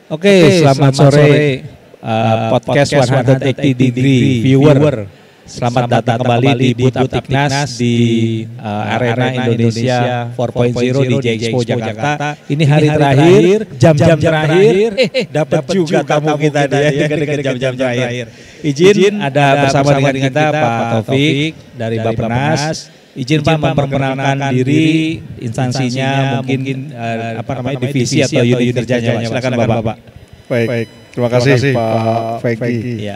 Oke, selamat sore podcast 180 Degree Viewer. Selamat datang kembali di booth Aptiknas di Arena Indonesia 4.0 di J-Expo Jakarta. Ini hari terakhir, jam-jam terakhir, dapat juga tamu kita dengan jam-jam terakhir. Izin ada bersama dengan kita Pak Taufik dari Bappenas. Izin Pak memperkenalkan diri, instansinya, mungkin divisi atau unit kerjanya. Silakan Bapak. Baik, terima kasih Pak Feki.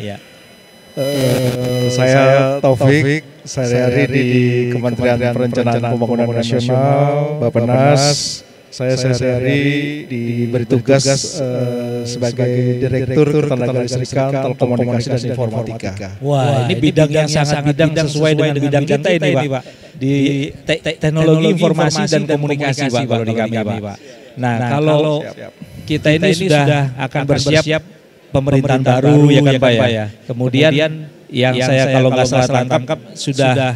Saya Taufik, sehari-hari di Kementerian Perencanaan Pembangunan Nasional, Bappenas. Saya sehari-hari diberi tugas sebagai Direktur Ketenaga Listrikan, Telekomunikasi dan Informatika. Wah, ini bidang yang sangat bidang sesuai dengan bidang kita ini Pak. Di teknologi informasi dan komunikasi Pak kalau di kami Pak. Nah kalau kita ini sudah akan bersiap pemerintahan baru ya kan Pak ya. Kemudian yang saya kalau nggak salah tangkap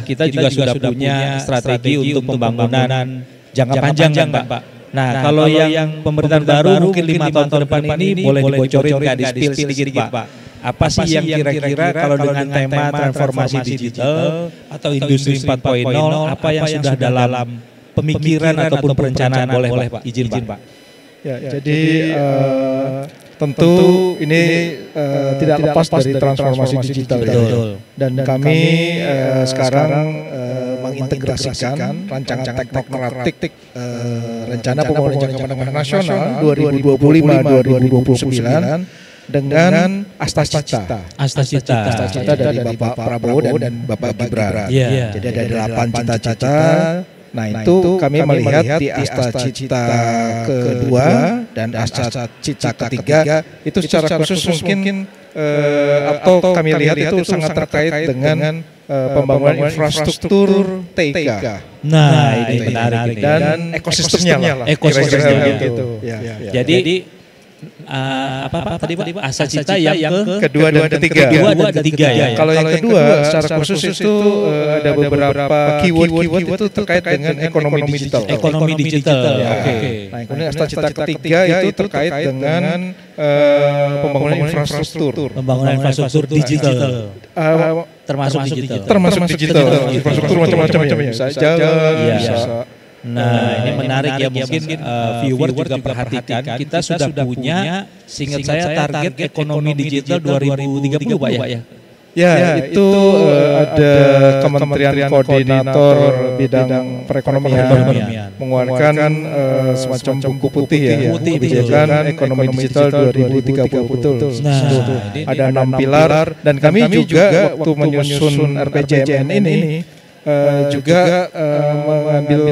kita juga sudah punya strategi untuk pembangunan jangka panjang kan Pak. Nah kalau yang pemerintahan baru mungkin 5 tahun ke depan ini boleh dibocorin nggak, di-spill sedikit Pak. Apa sih yang kira-kira kalau dengan tema transformasi digital atau industri 4.0 apa yang sudah dalam pemikiran ataupun perencanaan boleh Pak, izin Pak. Ya, jadi tentu ini tidak lepas dari transformasi digital. Dan kami sekarang mengintegrasikan rancangan teknokratik rencana pembangunan jangka panjang nasional 2025-2029 dengan Asta Cita dari Bapak Prabowo dan Bapak Gibran. Jadi ada 8 cita-cita. Nah itu kami melihat di Asta Cita kedua dan Asta Cita ketiga itu secara khusus mungkin atau kami lihat itu sangat terkait dengan pembangunan infrastruktur TIK. Nah ini menarik dan ekosistemnya lah. Gitu. Jadi tadi Pak? Asta Cita yang kedua dan ketiga ya. Kalau yang kedua secara khusus itu ada beberapa keyword itu terkait dengan ekonomi digital. Oke. Nah, kemudian Asta Cita ketiga itu terkait dengan pembangunan infrastruktur. Pembangunan infrastruktur digital. Termasuk digital. Infrastruktur macam-macam ya. Bisa jalan, bisa. Nah ini menarik ya, mungkin viewer juga perhatikan, kita sudah punya, seingat saya target ekonomi digital 2030 Pak ya? Ya itu ada Kementerian Koordinator Bidang Perekonomian mengeluarkan semacam buku putih ya, kebijakan ekonomi digital 2030 betul. Ada 6 pilar dan kami juga waktu menyusun RPJMN ini juga mengambil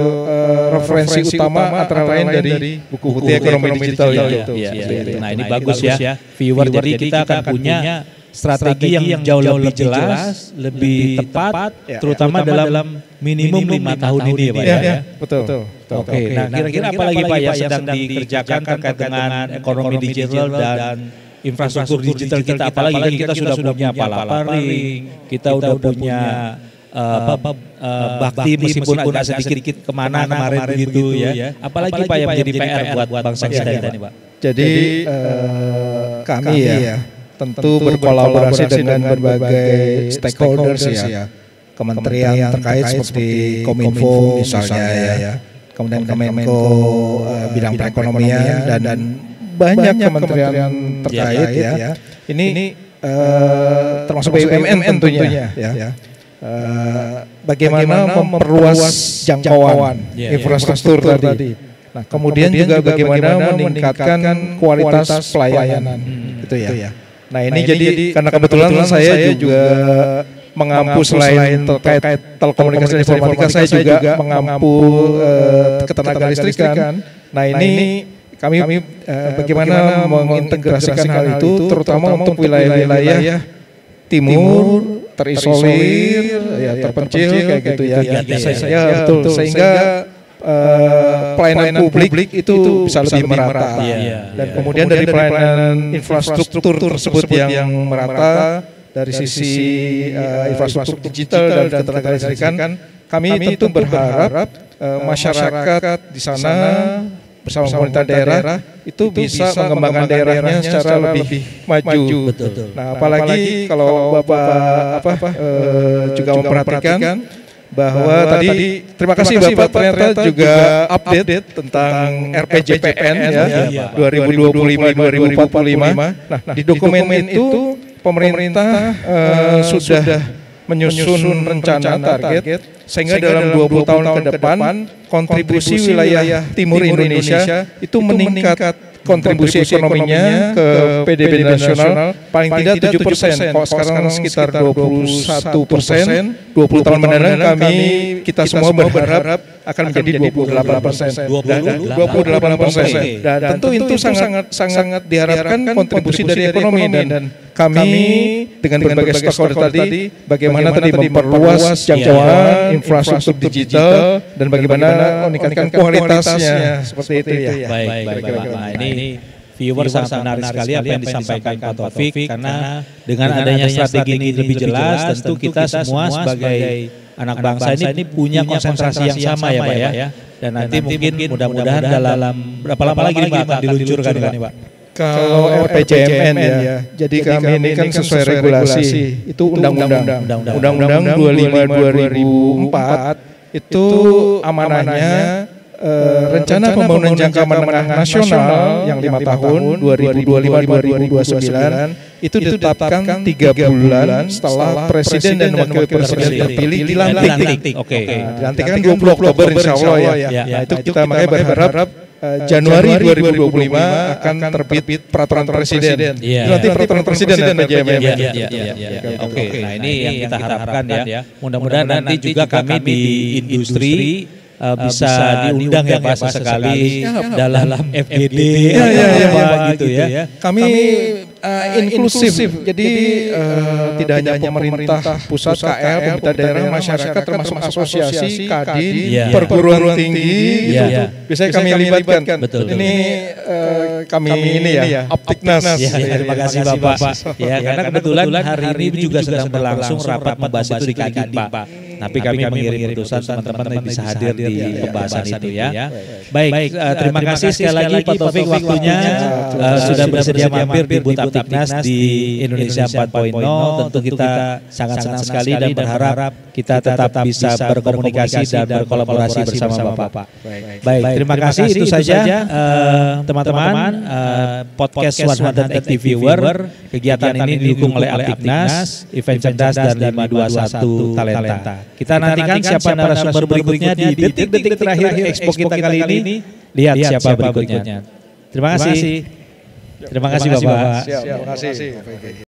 referensi utama antara lain dari buku putih ekonomi digital itu. Nah ini bagus ya viewer, jadi kita akan punya strategi yang jauh lebih jelas, lebih tepat, terutama dalam minimum 5 tahun ini ya Pak ya. Betul. Oke, nah kira-kira apa lagi Pak ya sedang dikerjakan terkait dengan ekonomi digital dan infrastruktur digital kita, apalagi kan kita sudah punya palaparing, kita udah punya bakti meskipun agak sedikit kemana kemarin begitu ya. Apalagi Pak yang menjadi PR buat bangsa kita ini Pak. Jadi kami ya tentu berkolaborasi dengan berbagai stakeholders ya. Kementerian terkait seperti Kominfo misalnya ya. Kemudian Kemenko bidang perekonomian dan banyak kementerian terkait ya. Ini termasuk BUMN tentunya ya. Bagaimana memperluas jangkauan infrastruktur tadi. Nah, kemudian juga bagaimana meningkatkan kualitas pelayanan gitu ya. Nah, ini jadi karena kebetulan saya juga mengampu selain terkait telekomunikasi dan informatika, saya juga mengampu ketenaga listrikan. Nah, ini kami bagaimana mengintegrasikan hal itu terutama untuk wilayah-wilayah timur terisolir, terpencil kayak gitu ya. Ya betul. Sehingga pelayanan publik itu bisa lebih merata. Dan kemudian dari pelayanan infrastruktur tersebut yang merata dari sisi infrastruktur digital dan ketenaga listrikan, kami tentu berharap masyarakat di sana bersama pemerintah daerah itu bisa mengembangkan daerahnya secara lebih maju. Betul. Nah, apalagi kalau Bapak juga memperhatikan bahwa tadi terima kasih Bapak ternyata juga update tentang RPJPN ya 2025-2045. Nah, di dokumen itu pemerintah sudah menyusun rencana target sehingga dalam 20 tahun ke depan kontribusi wilayah timur Indonesia itu meningkat kontribusi ekonominya ke PDB nasional paling tidak 7%. Kalau sekarang sekitar 21%, 20 tahun mendatang kita semua berharap akan menjadi 28%. 28%. Dan tentu itu sangat diharapkan kontribusi dari ekonomi dan kami dengan berbagai stakeholder tadi bagaimana tadi memperluas jangkauan infrastruktur digital dan bagaimana meningkatkan kualitasnya seperti itu ya. Baik. Nah, ini viewer sangat menarik sekali apa yang disampaikan Pak Taufik, karena dengan adanya strategi ini lebih jelas, tentu kita semua sebagai anak bangsa ini punya konsentrasi yang sama ya Pak ya. Dan nanti mungkin mudah-mudahan dalam berapa lama lagi Pak akan diluncurkan nih Pak? Kalau RPJMN ya, jadi kami ini kan sesuai regulasi, itu undang-undang 25/2004 itu amanahnya rencana pembangunan jangka menengah nasional yang 5 tahun 2025-2029 itu ditetapkan 3 bulan setelah presiden dan wakil presiden terpilih dilantik. Oke. Dilantik kan 20 Oktober insya Allah ya. Nah itu kita makanya berharap Januari 2025 akan terbit peraturan presiden. Nanti peraturan presiden RPJMN. Oke. Nah ini yang kita harapkan ya. Mudah-mudahan nanti juga kami di industri bisa diundang ya Pak sekali dalam FGD gitu ya. Kami inklusif, jadi tidak hanya pemerintah pusat, KL, pemerintah daerah, masyarakat, termasuk asosiasi, kadin, perguruan tinggi, biasanya kami libatkan. Ini kami ini ya, Aptiknas. Terima kasih Bapak. Ya, karena kebetulan hari ini juga sedang berlangsung rapat membahas itu di Kadin Pak. Tapi kami mengirim putusan teman-teman bisa hadir di pembahasan itu ya. Baik, terima kasih sekali lagi Pak Taufik waktunya sudah bersedia mampir di booth Aptiknas di Indonesia 4.0. Tentu kita sangat senang sekali dan berharap kita tetap bisa berkomunikasi dan berkolaborasi bersama Bapak. Baik, terima kasih. Itu saja teman-teman podcast 100 Active Viewer. Kegiatan ini didukung oleh Aptiknas, Event Cerdas dan 521 Talenta. Kita nantikan siapa narasumber berikutnya di detik-detik terakhir Expo kita kali ini. Lihat siapa berikutnya. Terima kasih. Terima kasih Bapak. Terima kasih.